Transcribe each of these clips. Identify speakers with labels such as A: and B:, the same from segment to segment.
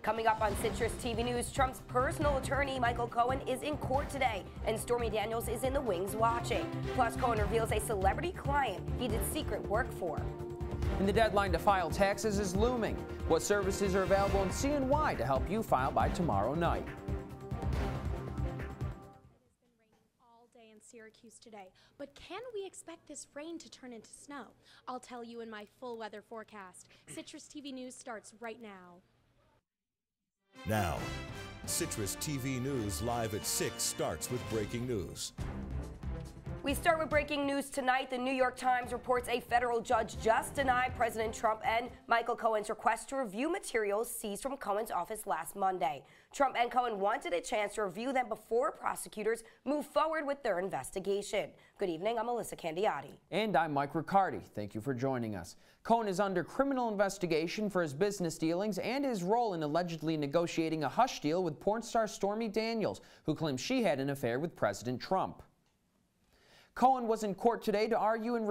A: Coming up on Citrus TV News, Trump's personal attorney, Michael Cohen, is in court today, and Stormy Daniels is in the wings watching. Plus, Cohen reveals a celebrity client he did secret work for.
B: And the deadline to file taxes is looming. What services are available in CNY to help you file by tomorrow night?
C: Syracuse today, but can we expect this rain to turn into snow? I'll tell you in my full weather forecast. Citrus TV News starts right now.
D: Now, Citrus TV News live at 6 starts with breaking news.
A: We start with breaking news tonight. The New York Times reports a federal judge just denied President Trump and Michael Cohen's request to review materials seized from Cohen's office last Monday. Trump and Cohen wanted a chance to review them before prosecutors move forward with their investigation. Good evening, I'm Elissa Candiotti.
B: And I'm Mike Riccardi. Thank you for joining us. Cohen is under criminal investigation for his business dealings and his role in allegedly negotiating a hush deal with porn star Stormy Daniels, who claims she had an affair with President Trump. Cohen was in court today to argue and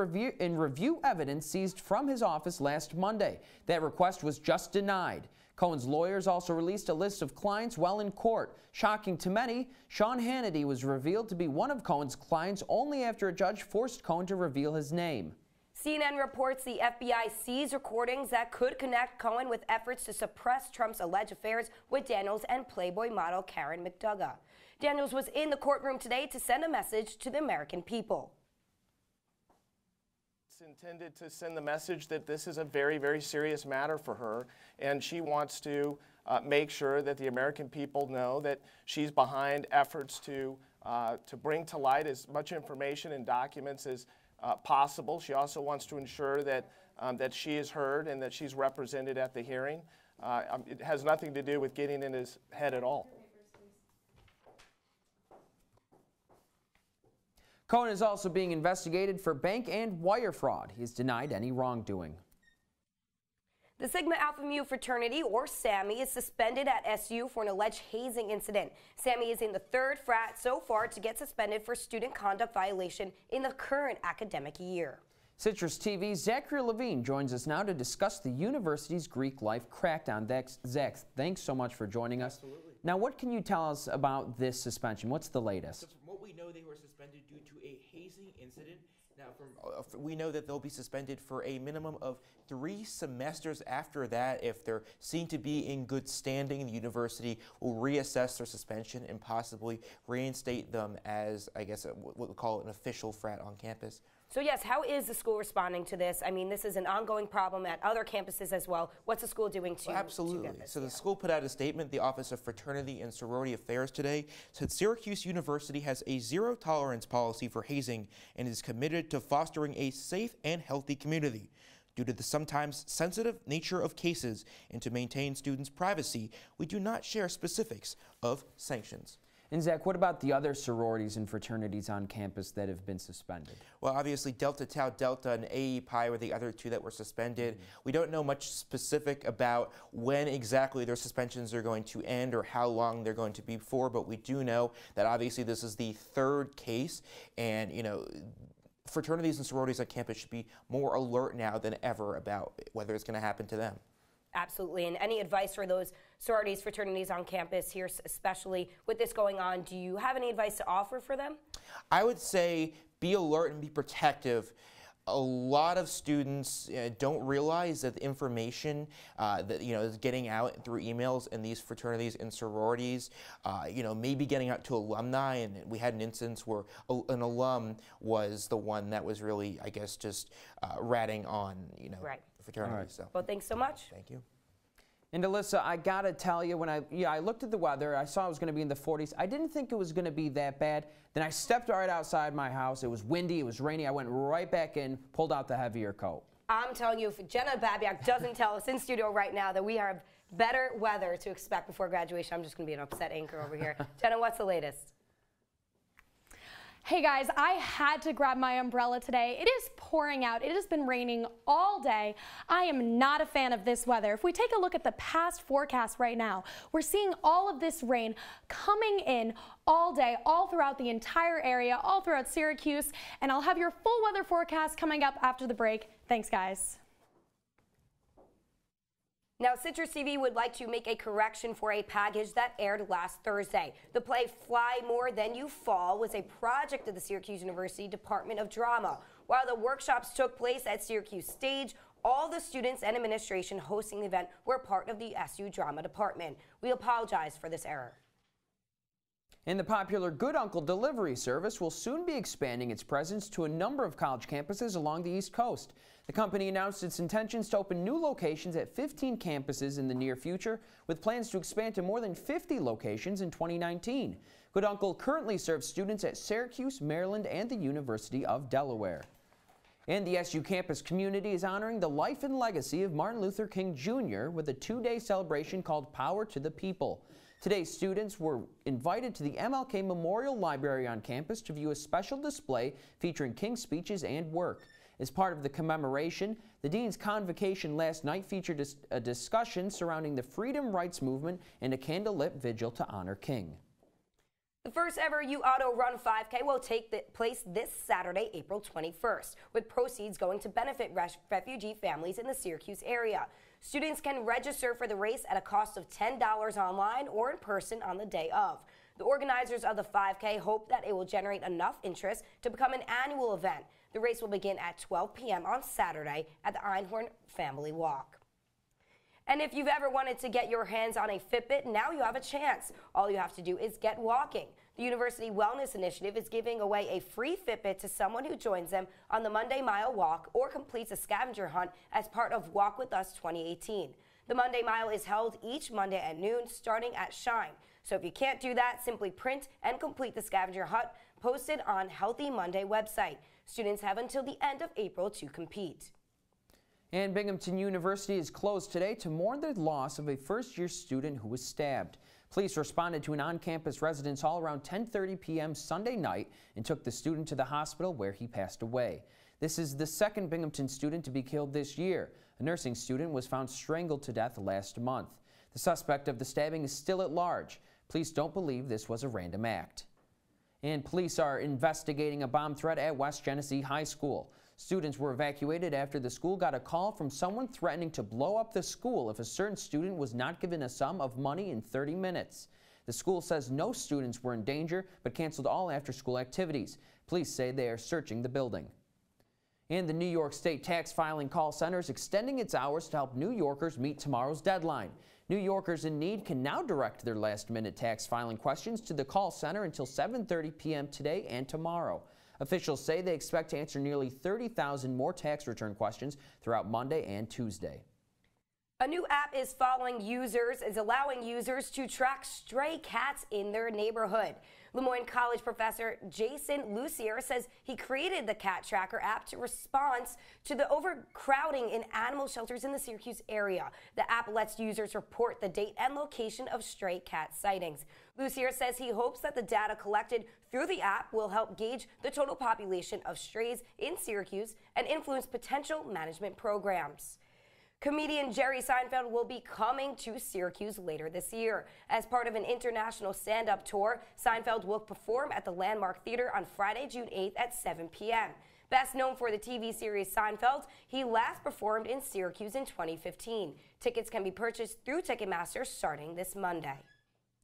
B: review evidence seized from his office last Monday. That request was just denied. Cohen's lawyers also released a list of clients while in court. Shocking to many, Sean Hannity was revealed to be one of Cohen's clients only after a judge forced Cohen to reveal his name.
A: CNN reports the FBI seized recordings that could connect Cohen with efforts to suppress Trump's alleged affairs with Daniels and Playboy model Karen McDougall. Daniels was in the courtroom today to send a message to the American people.
E: It's intended to send the message that this is a very, very serious matter for her, and she wants to make sure that the American people know that she's behind efforts to bring to light as much information and documents as possible. She also wants to ensure that that she is heard and that she's represented at the hearing. It has nothing to do with getting in his head at all.
B: Cohen is also being investigated for bank and wire fraud. He has denied any wrongdoing.
A: The Sigma Alpha Mu fraternity, or SAMI, is suspended at SU for an alleged hazing incident. SAMI is in the third frat so far to get suspended for student conduct violation in the current academic year.
B: Citrus TV's Zachary Levine joins us now to discuss the university's Greek life crackdown. Zach, thanks so much for joining us.
F: Absolutely.
B: Now, what can you tell us about this suspension? What's the latest?
F: So from what we know, they were suspended due to a hazing incident. Now, we know that they'll be suspended for a minimum of 3 semesters after that. If they're seen to be in good standing, the university will reassess their suspension and possibly reinstate them as, I guess, what we'll call an official frat on campus.
A: So yes, how is the school responding to this? I mean, this is an ongoing problem at other campuses as well. What's the school doing to
F: absolutely.
A: get this?
F: So the school put out a statement. The Office of Fraternity and Sorority Affairs today said Syracuse University has a zero-tolerance policy for hazing and is committed to fostering a safe and healthy community. Due to the sometimes sensitive nature of cases and to maintain students' privacy, we do not share specifics of sanctions.
B: And Zach, what about the other sororities and fraternities on campus that have been suspended?
F: Well, obviously Delta Tau Delta and AE Pi were the other 2 that were suspended. We don't know much specific about when exactly their suspensions are going to end or how long they're going to be for, but we do know that obviously this is the 3rd case, and fraternities and sororities on campus should be more alert now than ever about whether it's going to happen to them.
A: Absolutely. And any advice for those sororities, fraternities on campus here, especially with this going on, do you have any advice to offer for them?
F: I would say be alert and be protective. A lot of students don't realize that the information that is getting out through emails in these fraternities and sororities, may be getting out to alumni. And we had an instance where an alum was the one that was really, I guess, just ratting on
A: right.
F: fraternity.
B: Right.
F: So.
A: Well, thanks so much.
F: Thank you.
B: And Elissa, I gotta tell you, when I looked at the weather, I saw it was gonna be in the 40s. I didn't think it was gonna be that bad. Then I stepped right outside my house. It was windy, it was rainy. I went right back in, pulled out the heavier coat.
A: I'm telling you, if Jenna Babyak doesn't tell us in studio right now that we have better weather to expect before graduation, I'm just gonna be an upset anchor over here. Jenna, what's the latest?
C: Hey guys, I had to grab my umbrella today. It is pouring out. It has been raining all day. I am not a fan of this weather. If we take a look at the past forecast right now, we're seeing all of this rain coming in all day, all throughout the entire area, all throughout Syracuse, and I'll have your full weather forecast coming up after the break. Thanks, guys.
A: Now, Citrus TV would like to make a correction for a package that aired last Thursday. The play Fly More Than You Fall was a project of the Syracuse University Department of Drama. While the workshops took place at Syracuse Stage, all the students and administration hosting the event were part of the SU Drama Department. We apologize for this error.
B: And the popular Good Uncle delivery service will soon be expanding its presence to a number of college campuses along the East Coast. The company announced its intentions to open new locations at 15 campuses in the near future, with plans to expand to more than 50 locations in 2019. Good Uncle currently serves students at Syracuse, Maryland, and the University of Delaware. And the SU campus community is honoring the life and legacy of Martin Luther King Jr. with a two-day celebration called Power to the People. Today, students were invited to the MLK Memorial Library on campus to view a special display featuring King's speeches and work. As part of the commemoration, the Dean's Convocation last night featured a discussion surrounding the Freedom Rights Movement and a candlelit vigil to honor King.
A: The first ever U Auto Run 5K will take place this Saturday, April 21st, with proceeds going to benefit refugee families in the Syracuse area. Students can register for the race at a cost of $10 online or in person on the day of. The organizers of the 5K hope that it will generate enough interest to become an annual event. The race will begin at 12 p.m. on Saturday at the Einhorn Family Walk. And if you've ever wanted to get your hands on a Fitbit, now you have a chance. All you have to do is get walking. The University Wellness Initiative is giving away a free Fitbit to someone who joins them on the Monday Mile Walk or completes a scavenger hunt as part of Walk With Us 2018. The Monday Mile is held each Monday at noon, starting at Shine. So if you can't do that, simply print and complete the scavenger hunt posted on Healthy Monday website. Students have until the end of April to compete.
B: And Binghamton University is closed today to mourn the loss of a first-year student who was stabbed. Police responded to an on-campus residence hall around 10:30 p.m. Sunday night and took the student to the hospital where he passed away. This is the second Binghamton student to be killed this year. A nursing student was found strangled to death last month. The suspect of the stabbing is still at large. Police don't believe this was a random act. And police are investigating a bomb threat at West Genesee High School. Students were evacuated after the school got a call from someone threatening to blow up the school if a certain student was not given a sum of money in 30 minutes. The school says no students were in danger but canceled all after-school activities. Police say they are searching the building. And the New York State Tax Filing Call Center is extending its hours to help New Yorkers meet tomorrow's deadline. New Yorkers in need can now direct their last-minute tax filing questions to the call center until 7:30 p.m. today and tomorrow. Officials say they expect to answer nearly 30,000 more tax return questions throughout Monday and Tuesday.
A: A new app is allowing users to track stray cats in their neighborhood. Lemoyne College professor Jason Lucier says he created the Cat Tracker app to respond to the overcrowding in animal shelters in the Syracuse area. The app lets users report the date and location of stray cat sightings. Lucier says he hopes that the data collected through the app will help gauge the total population of strays in Syracuse and influence potential management programs. Comedian Jerry Seinfeld will be coming to Syracuse later this year. As part of an international stand-up tour, Seinfeld will perform at the Landmark Theater on Friday, June 8th at 7 p.m. Best known for the TV series Seinfeld, he last performed in Syracuse in 2015. Tickets can be purchased through Ticketmaster starting this Monday.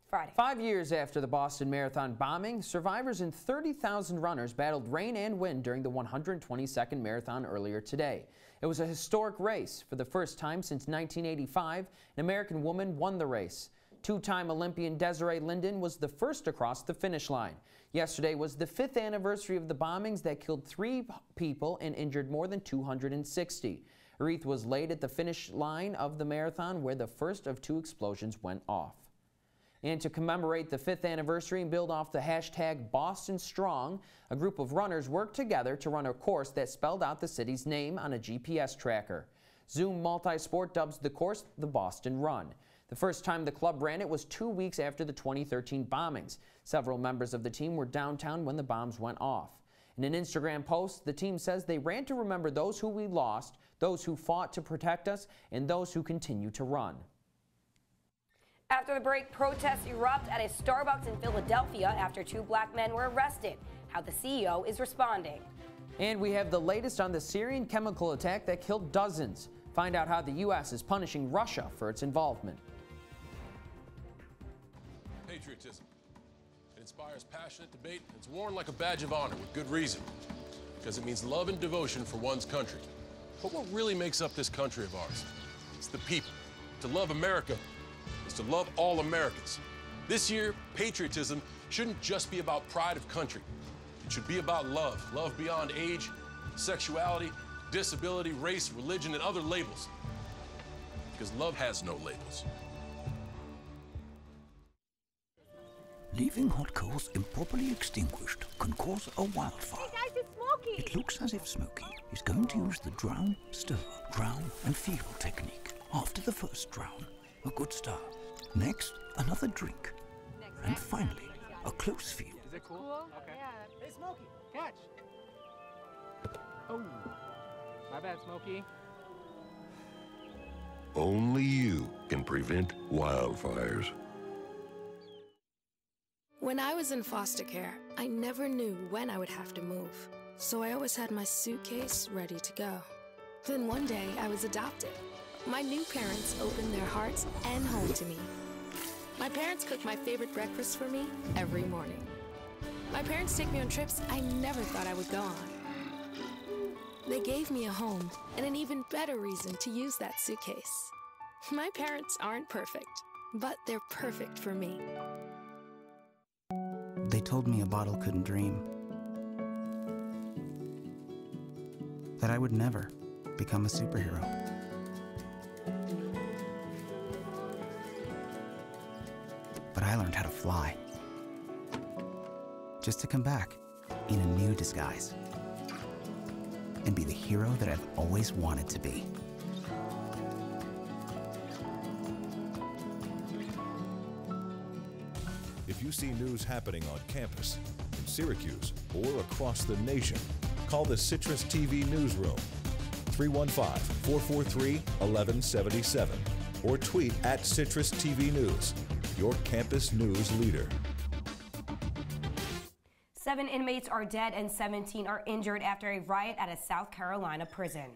A: Friday.
B: 5 years after the Boston Marathon bombing, survivors and 30,000 runners battled rain and wind during the 122nd marathon earlier today. It was a historic race. For the first time since 1985, an American woman won the race. Two-time Olympian Desiree Linden was the first across the finish line. Yesterday was the 5th anniversary of the bombings that killed 3 people and injured more than 260. A wreath was laid at the finish line of the marathon where the first of 2 explosions went off. And to commemorate the 5th anniversary and build off the hashtag Boston Strong, a group of runners worked together to run a course that spelled out the city's name on a GPS tracker. Zoom Multisport dubs the course the Boston Run. The first time the club ran it was 2 weeks after the 2013 bombings. Several members of the team were downtown when the bombs went off. In an Instagram post, the team says they ran to remember those who we lost, those who fought to protect us, and those who continue to run.
A: After the break, protests erupt at a Starbucks in Philadelphia after 2 black men were arrested. How the CEO is responding.
B: And we have the latest on the Syrian chemical attack that killed dozens. Find out how the U.S. is punishing Russia for its involvement.
G: Patriotism. It inspires passionate debate. It's worn like a badge of honor with good reason, because it means love and devotion for one's country. But what really makes up this country of ours? It's the people. To love America is to love all Americans. This year, patriotism shouldn't just be about pride of country. It should be about love. Love beyond age, sexuality, disability, race, religion, and other labels. Because love has no labels.
H: Leaving hot coals improperly extinguished can cause a wildfire.
I: Hey guys, it's Smokey!
H: It looks as if Smokey is going to use the drown, stir, drown, and feel technique. After the first drown, a good stir. Next, another drink. And finally, a close feel.
I: Is it cool? Okay. Yeah. Hey Smokey, catch! Oh, my bad, Smokey.
J: Only you can prevent wildfires.
K: When I was in foster care, I never knew when I would have to move. So I always had my suitcase ready to go. Then one day, I was adopted. My new parents opened their hearts and home to me. My parents cook my favorite breakfast for me every morning. My parents take me on trips I never thought I would go on. They gave me a home and an even better reason to use that suitcase. My parents aren't perfect, but they're perfect for me.
H: They told me a bottle couldn't dream. That I would never become a superhero. But I learned how to fly. Just to come back in a new disguise. And be the hero that I've always wanted to be.
D: If you see news happening on campus, in Syracuse, or across the nation, call the Citrus TV Newsroom, 315-443-1177, or tweet at Citrus TV News, your campus news leader.
A: 7 inmates are dead and 17 are injured after a riot at a South Carolina prison.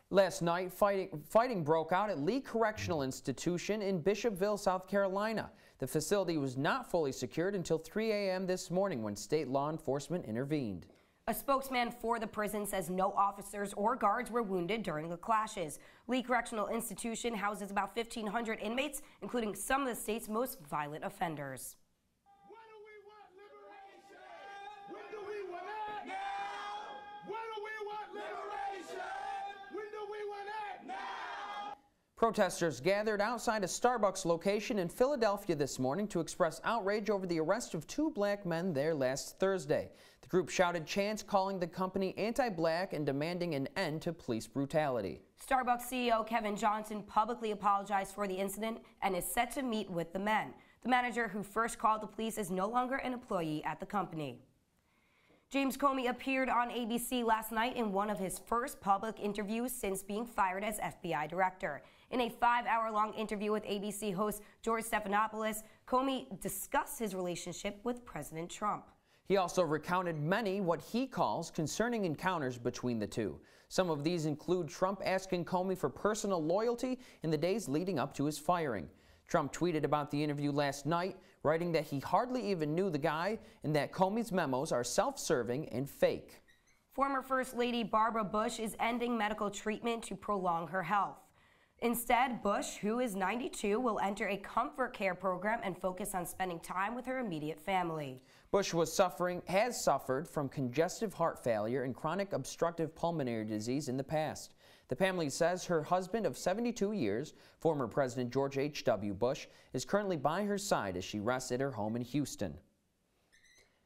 B: Last night, fighting broke out at Lee Correctional Institution in Bishopville, South Carolina. The facility was not fully secured until 3 a.m. this morning when state law enforcement intervened.
A: A spokesman for the prison says no officers or guards were wounded during the clashes. Lee Correctional Institution houses about 1,500 inmates, including some of the state's most violent offenders.
B: Protesters gathered outside a Starbucks location in Philadelphia this morning to express outrage over the arrest of 2 black men there last Thursday. The group shouted chants calling the company anti-black and demanding an end to police brutality.
A: Starbucks CEO Kevin Johnson publicly apologized for the incident and is set to meet with the men. The manager who first called the police is no longer an employee at the company. James Comey appeared on ABC last night in one of his first public interviews since being fired as FBI director. In a 5-hour-long interview with ABC host George Stephanopoulos, Comey discussed his relationship with President Trump.
B: He also recounted many what he calls concerning encounters between the two. Some of these include Trump asking Comey for personal loyalty in the days leading up to his firing. Trump tweeted about the interview last night, writing that he hardly even knew the guy and that Comey's memos are self-serving and fake.
A: Former First Lady Barbara Bush is ending medical treatment to prolong her health. Instead, Bush, who is 92, will enter a comfort care program and focus on spending time with her immediate family.
B: Bush has suffered from congestive heart failure and chronic obstructive pulmonary disease in the past. The family says her husband of 72 years, former President George H.W. Bush, is currently by her side as she rests at her home in Houston.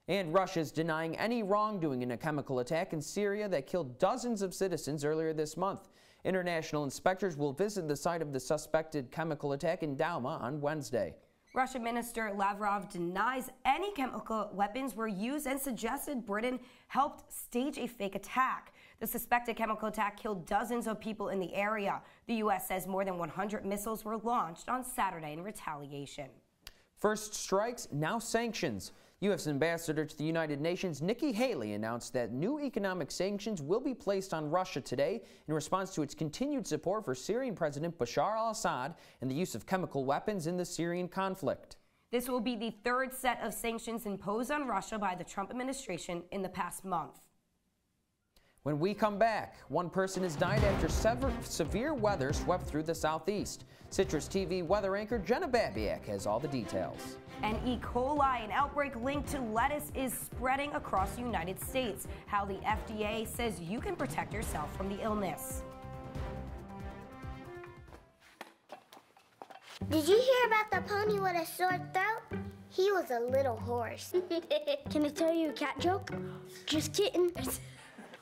B: And Russia is denying any wrongdoing in a chemical attack in Syria that killed dozens of citizens earlier this month. International inspectors will visit the site of the suspected chemical attack in Douma on Wednesday.
A: Russian Minister Lavrov denies any chemical weapons were used and suggested Britain helped stage a fake attack. The suspected chemical attack killed dozens of people in the area. The U.S. says more than 100 missiles were launched on Saturday in retaliation.
B: First strikes, now sanctions. U.S. Ambassador to the United Nations Nikki Haley announced that new economic sanctions will be placed on Russia today in response to its continued support for Syrian President Bashar al-Assad and the use of chemical weapons in the Syrian conflict.
A: This will be the third set of sanctions imposed on Russia by the Trump administration in the past month.
B: When we come back, one person has died after severe weather swept through the southeast. Citrus TV weather anchor Jenna Babyak has all the details.
A: An E. coli, an outbreak linked to lettuce, is spreading across the United States. How the FDA says you can protect yourself from the illness.
L: Did you hear about the pony with a sore throat? He was a little horse. Can I tell you a cat joke? Just kidding.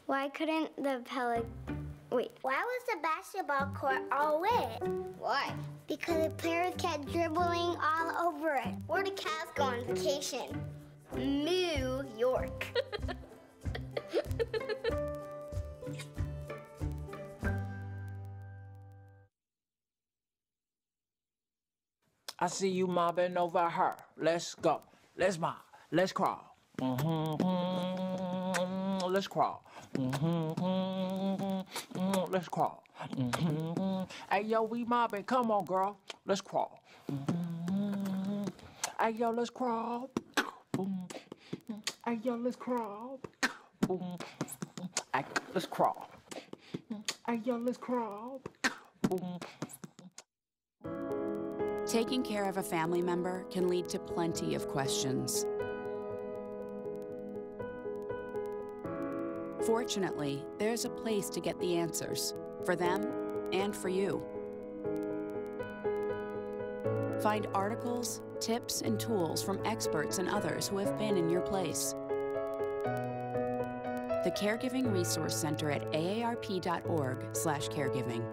L: Why couldn't the Why was the basketball court all wet? Why? Because the players kept dribbling all over it. Where did cats go on vacation? New York.
M: I see you mobbing over her. Let's go. Let's mob. Let's crawl. Let's crawl. Let's crawl. Hey, yo, we mobbing. Come on, girl. Let's crawl. Hey, yo, let's crawl. Hey, yo, let's crawl. Hey, let's crawl. Hey, yo, let's crawl.
N: Taking care of a family member can lead to plenty of questions. Fortunately, there's a place to get the answers, for them and for you. Find articles, tips, and tools from experts and others who have been in your place. The Caregiving Resource Center at aarp.org/caregiving.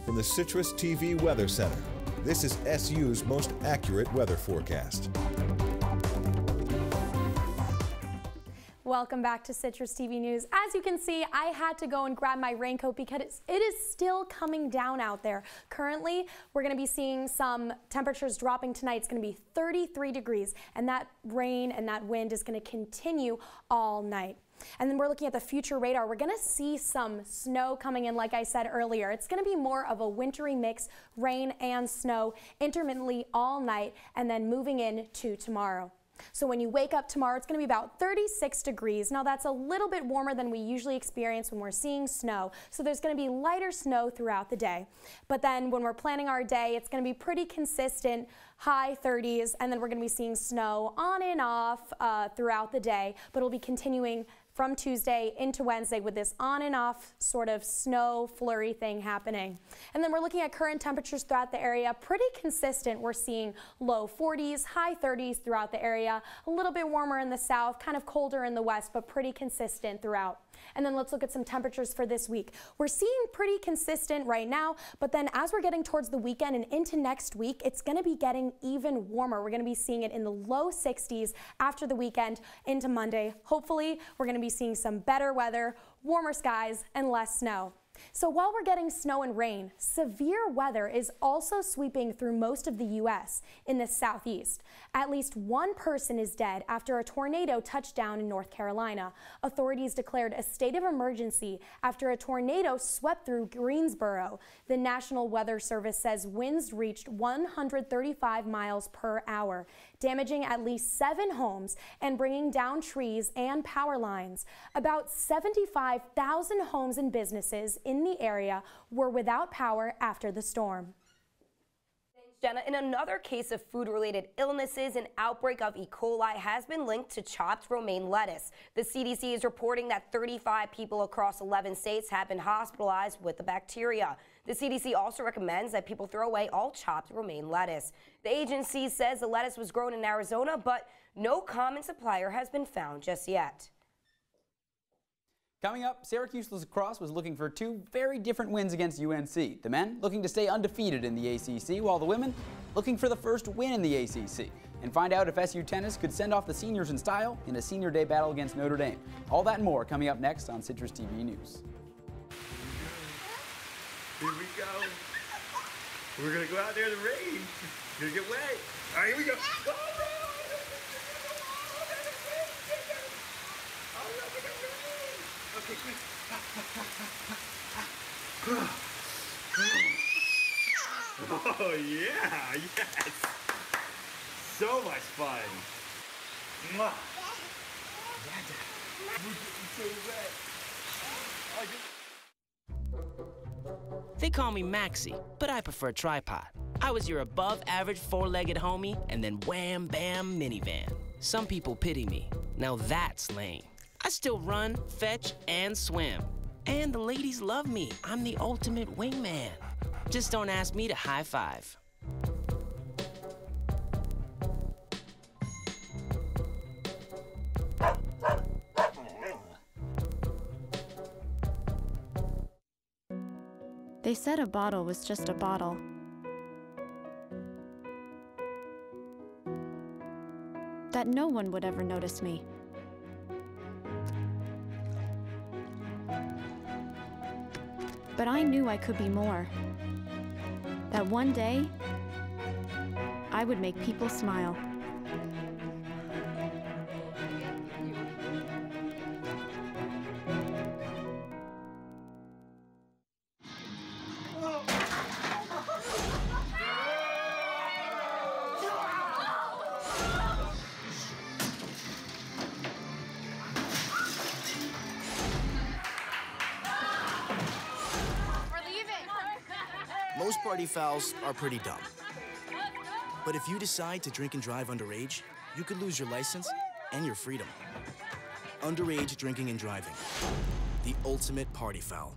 D: From the Citrus TV Weather Center, this is SU's most accurate weather forecast.
C: Welcome back to Citrus TV News. As you can see, I had to go and grab my raincoat because it is still coming down out there. Currently, we're going to be seeing some temperatures dropping tonight. It's going to be 33 degrees, and that rain and that wind is going to continue all night. And then we're looking at the future radar. We're going to see some snow coming in, like I said earlier. It's going to be more of a wintry mix, rain and snow intermittently all night, and then moving into tomorrow. So when you wake up tomorrow, it's going to be about 36 degrees. Now that's a little bit warmer than we usually experience when we're seeing snow. So there's going to be lighter snow throughout the day. But then when we're planning our day, it's going to be pretty consistent, high 30s, and then we're going to be seeing snow on and off throughout the day. But it'll be continuing from Tuesday into Wednesday with this on and off sort of snow flurry thing happening. And then we're looking at current temperatures throughout the area, pretty consistent. We're seeing low 40s, high 30s throughout the area, a little bit warmer in the south, kind of colder in the west, but pretty consistent throughout. And then let's look at some temperatures for this week. We're seeing pretty consistent right now, but then as we're getting towards the weekend and into next week, it's going to be getting even warmer. We're going to be seeing it in the low 60s after the weekend into Monday. Hopefully, we're going to be seeing some better weather, warmer skies, and less snow. So while we're getting snow and rain, severe weather is also sweeping through most of the U.S. in the southeast. At least one person is dead after a tornado touched down in North Carolina. Authorities declared a state of emergency after a tornado swept through Greensboro. The National Weather Service says winds reached 135 miles per hour, damaging at least 7 homes and bringing down trees and power lines. About 75,000 homes and businesses in the area were without power after the storm.
A: Jenna, in another case of food-related illnesses, an outbreak of E. coli has been linked to chopped romaine lettuce. The CDC is reporting that 35 people across 11 states have been hospitalized with the bacteria. The CDC also recommends that people throw away all chopped romaine lettuce. The agency says the lettuce was grown in Arizona, but no common supplier has been found just yet.
O: Coming up, Syracuse Lacrosse was looking for 2 very different wins against UNC. The men looking to stay undefeated in the ACC, while the women looking for the first win in the ACC. And find out if SU tennis could send off the seniors in style in a senior day battle against Notre Dame. All that and more coming up next on Citrus TV News.
P: Here we go. We're going to go out there in the rain. gonna get wet. All right, here we go. Go, okay, quick. Oh, yeah, yes. So much fun. Mwah.
Q: They call me Maxie, but I prefer tripod. I was your above-average four-legged homie, and then wham, bam, minivan. Some people pity me. Now that's lame. I still run, fetch, and swim. And the ladies love me. I'm the ultimate wingman. Just don't ask me to high five.
R: They said a bottle was just a bottle. That no one would ever notice me. But I knew I could be more. That one day, I would make people smile.
S: Most party fouls are pretty dumb. But if you decide to drink and drive underage, you could lose your license and your freedom. Underage drinking and driving. The ultimate party foul.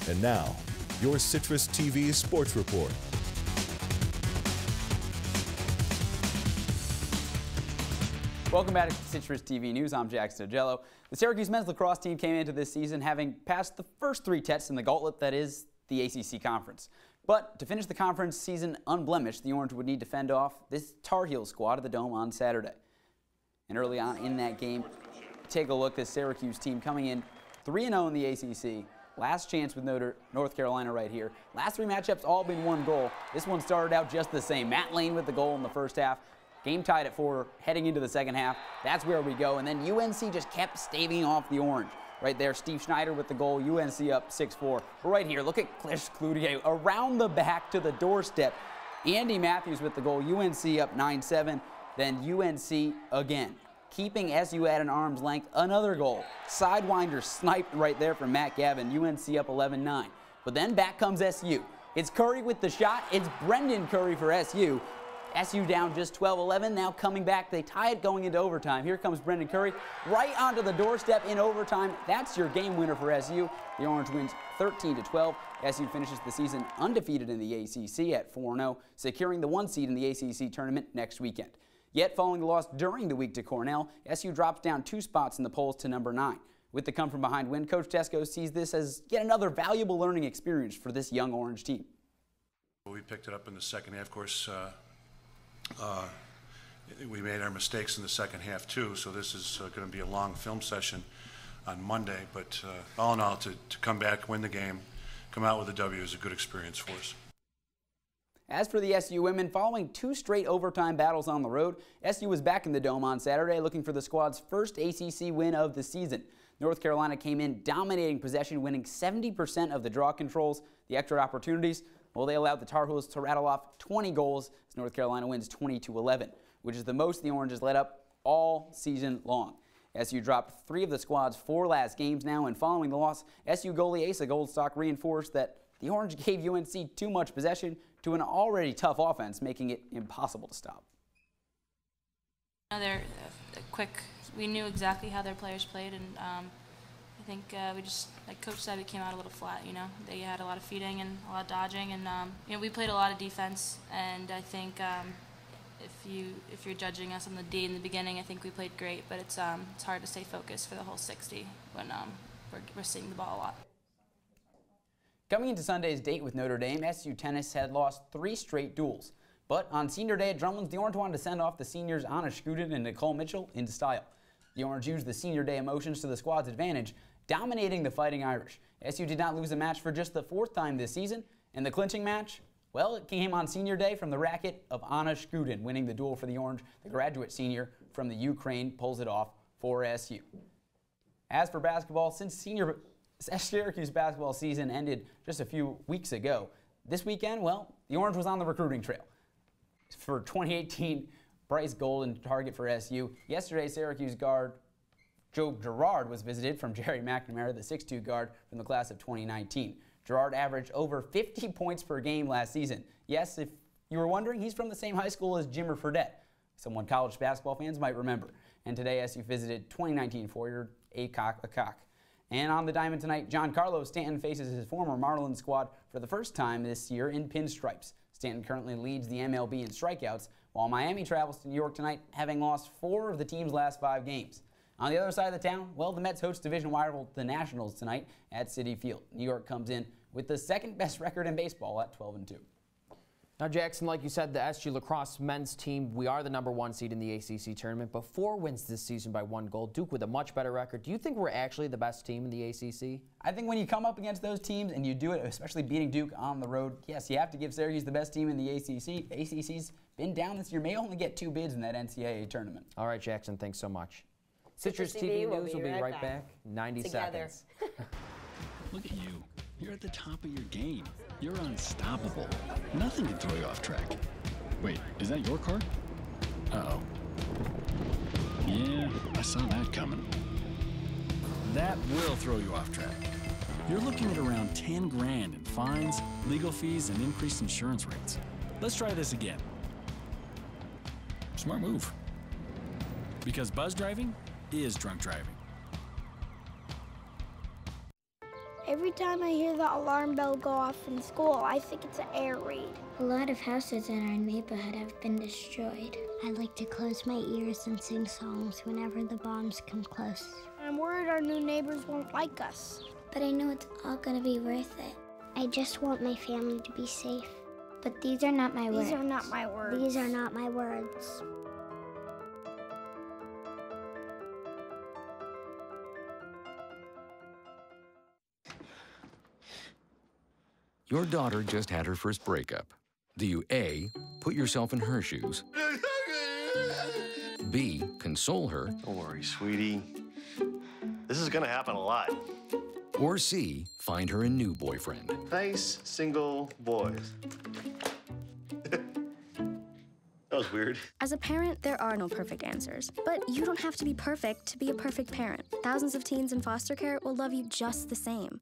D: And now, your CitrusTV Sports Report.
O: Welcome back to CitrusTV News. I'm Ajello. The Syracuse men's lacrosse team came into this season having passed the first 3 tests in the gauntlet that is the ACC Conference. But to finish the conference season unblemished, the Orange would need to fend off this Tar Heel squad at the Dome on Saturday. And early on in that game, take a look at this Syracuse team coming in 3-0 in the ACC. Last chance with North Carolina right here. Last 3 matchups all been 1 goal. This one started out just the same. Matt Lane with the goal in the first half. Game tied at 4 heading into the second half. That's where we go. And then UNC just kept staving off the Orange. Right there, Steve Schneider with the goal. UNC up 6-4. But right here, look at Clish Cloutier around the back to the doorstep. Andy Matthews with the goal. UNC up 9-7. Then UNC again, keeping SU at an arm's length. Another goal. Sidewinder sniped right there from Matt Gavin. UNC up 11-9. But then back comes SU. It's Curry with the shot. It's Brendan Curry for SU. SU down just 12-11, now coming back. They tie it going into overtime. Here comes Brendan Curry right onto the doorstep in overtime. That's your game winner for SU. The Orange wins 13-12. SU finishes the season undefeated in the ACC at 4-0, securing the 1 seed in the ACC tournament next weekend. Yet, following the loss during the week to Cornell, SU drops down 2 spots in the polls to number 9. With the come-from-behind win, Coach Tesco sees this as yet another valuable learning experience for this young Orange team.
T: We picked it up in the second half, of course. We made our mistakes in the second half too, so this is going to be a long film session on Monday, but all in all, to come back, win the game, come out with a W is a good experience for us.
O: As for the SU women, following 2 straight overtime battles on the road, SU was back in the Dome on Saturday looking for the squad's first ACC win of the season. North Carolina came in dominating possession, winning 70% of the draw controls. The extra opportunities, well, they allowed the Tar Heels to rattle off 20 goals as North Carolina wins 20-11, which is the most the Oranges let up all season long. SU dropped 3 of the squad's 4 last games now, and following the loss, SU goalie Asa Goldstock reinforced that the Orange gave UNC too much possession to an already tough offense, making it impossible to stop.
U: They're quick. We knew exactly how their players played, and I think we just, like Coach said, we came out a little flat. You know, they had a lot of feeding and a lot of dodging, and you know, we played a lot of defense. And I think if you're judging us on the D in the beginning, I think we played great, but it's hard to stay focused for the whole 60 when we're seeing the ball a lot.
O: Coming into Sunday's date with Notre Dame, SU tennis had lost 3 straight duels. But on senior day at Drumlin's, the Orange wanted to send off the seniors Anna Scudin and Nicole Mitchell into style. The Orange used the senior day emotions to the squad's advantage, dominating the Fighting Irish. SU did not lose a match for just the 4th time this season, and the clinching match Well, it came on senior day from the racket of Anna Shkudin, winning the duel for the Orange. The graduate senior from the Ukraine pulls it off for SU. As for basketball, since Syracuse basketball season ended just a few weeks ago, this weekend, well, the Orange was on the recruiting trail. For 2018, Bryce Golden, target for SU. Yesterday, Syracuse guard Joe Girard was visited from Jerry McNamara, the 6'2 guard from the class of 2019. Girard averaged over 50 points per game last season. Yes, if you were wondering, he's from the same high school as Jimmer Fredette, someone college basketball fans might remember. And today, SU visited 2019 forward Akok. And on the diamond tonight, Giancarlo Stanton faces his former Marlins squad for the first time this year in pinstripes. Stanton currently leads the MLB in strikeouts, while Miami travels to New York tonight, having lost 4 of the team's last 5 games. On the other side of the town, well, the Mets host division rival the Nationals tonight at Citi Field. New York comes in with the second best record in baseball at 12-2.
B: Now, Jackson, like you said, the SG Lacrosse men's team, we are the #1 seed in the ACC tournament, but 4 wins this season by 1 goal. Duke with a much better record. Do you think we're actually the best team in the ACC?
O: I think when you come up against those teams and you do it, especially beating Duke on the road, yes, you have to give Syracuse the best team in the ACC. ACC's been down this year, may only get 2 bids in that NCAA tournament.
B: All right, Jackson, thanks so much. Citrus TV News will be right back. 90 seconds.
E: Look at you. You're at the top of your game. You're unstoppable. Nothing can throw you off track. Wait, is that your car? Uh-oh. Yeah, I saw that coming. That will throw you off track. You're looking at around 10 grand in fines, legal fees, and increased insurance rates. Let's try this again. Smart move. Because buzz driving is drunk driving.
L: Every time I hear the alarm bell go off in school, I think it's an air raid. A lot of houses in our neighborhood have been destroyed. I like to close my ears and sing songs whenever the bombs come close. I'm worried our new neighbors won't like us. But I know it's all gonna be worth it. I just want my family to be safe. But these are not my words. These are not my words. These are not my words.
V: Your daughter just had her first breakup. Do you A, put yourself in her shoes? B, console her?
W: Don't worry, sweetie. This is gonna happen a lot.
V: Or C, find her a new boyfriend?
W: Nice, single boys. That was weird.
X: As a parent, there are no perfect answers. But you don't have to be perfect to be a perfect parent. Thousands of teens in foster care will love you just the same.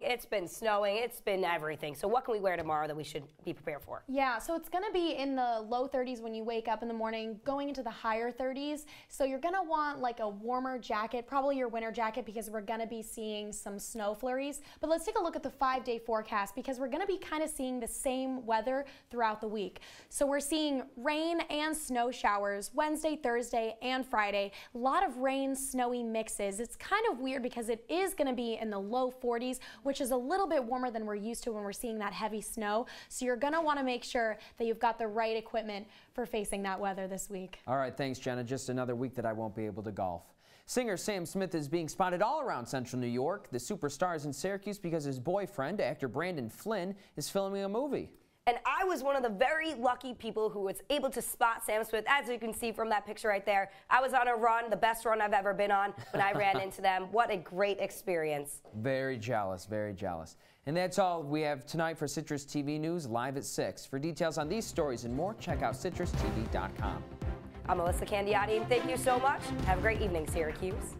A: It's been snowing, it's been everything. So what can we wear tomorrow that we should be prepared for?
C: Yeah, so it's gonna be in the low 30s when you wake up in the morning, going into the higher 30s. So you're gonna want like a warmer jacket, probably your winter jacket, because we're gonna be seeing some snow flurries. But let's take a look at the 5-day forecast, because we're gonna be kind of seeing the same weather throughout the week. So we're seeing rain and snow showers Wednesday, Thursday, and Friday. A lot of rain, snowy mixes. It's kind of weird because it is gonna be in the low 40s, which is a little bit warmer than we're used to when we're seeing that heavy snow. So you're gonna wanna make sure that you've got the right equipment for facing that weather this week.
B: All right, thanks, Jenna. Just another week that I won't be able to golf. Singer Sam Smith is being spotted all around Central New York. The superstar is in Syracuse because his boyfriend, actor Brandon Flynn, is filming a movie.
A: And I was one of the very lucky people who was able to spot Sam Smith. As you can see from that picture right there, I was on a run, the best run I've ever been on, when I ran into them. What a great experience.
B: Very jealous, very jealous. And that's all we have tonight for Citrus TV News, live at 6. For details on these stories and more, check out citrustv.com.
A: I'm Elissa Candiotti, and thank you so much. Have a great evening, Syracuse.